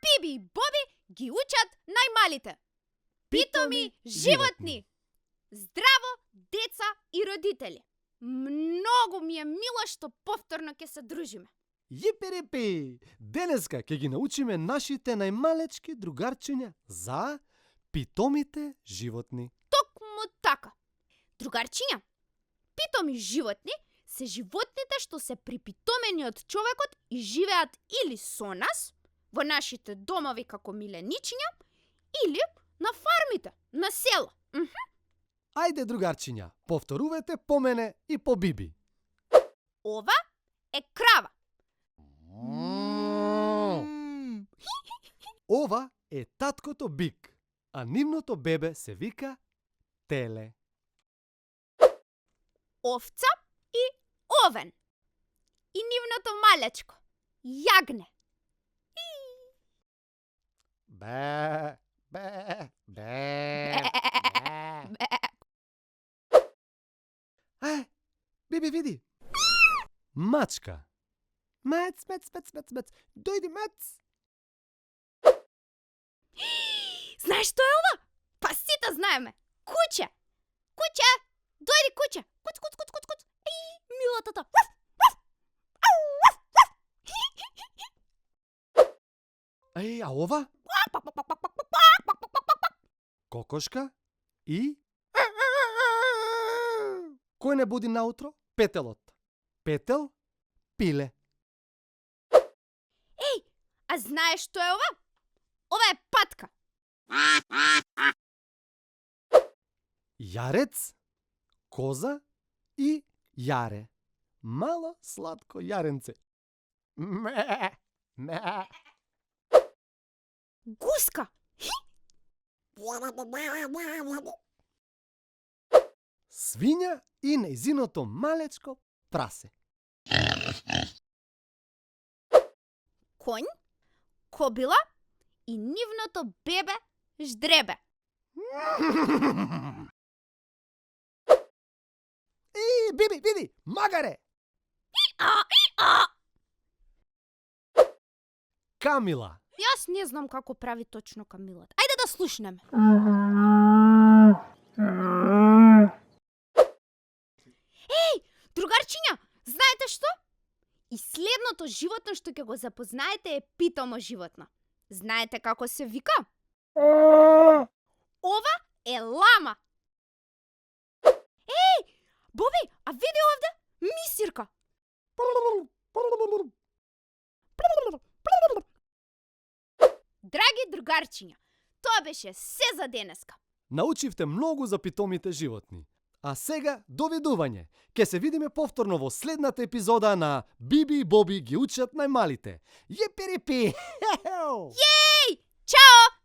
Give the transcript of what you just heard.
Биби и Боби ги учат најмалите. Питоми животни. Здраво, деца и родители. Многу ми е мило што повторно ќе се дружиме. Јипи-рипи! Денеска ќе ги научиме нашите најмалечки другарчиња за питомите животни. Токму така. Другарчиња, питоми животни се животните што се припитомени од човекот и живеат или со нас, во нашите домови како миленичиња, или на фармите, на село. Ајде, другарчиња, повторувајте по мене и по Биби. Ова е крава. Ова е таткото бик, а нивното бебе се вика теле. Овца и овен. И нивното малечко, јагне. Бе, бе, бе. Биби, види. Мачка. Мец, мец, мец, мец, мец. Дојди, мец. Знаеш што е ова? Па сите знаеме. Куќе. Куќе. Дојди, куќе. Куц, куц, куц, куц, куц. Милотата. А ова? Кокошка и... Кој не буди наутро? Петелот. Петел, пиле. А знаеш што е ова? Ова е патка. Јарец, коза и јаре. Мало сладко јаренце. Ме, ме. Гуска. Свиња и нејзиното малечко прасе. Конј, кобила и нивното бебе ждребе. Биби, види, магаре! Камила. Јас не знам како прави точно камилата. Ајде да слушнеме. Другарчиња, знаете што? И следното животно што ќе го запознаете е питомо животно. Знаете како се вика? Ова е лама. Боби, а види овде? Мисирка. Драги другарчиња, тоа беше се за денеска. Научивте многу за питомите животни. А сега, довидување. Ке се видиме повторно во следната епизода на Биби и Боби ги учат најмалите. Јепи-рипи! Јеј! Чао!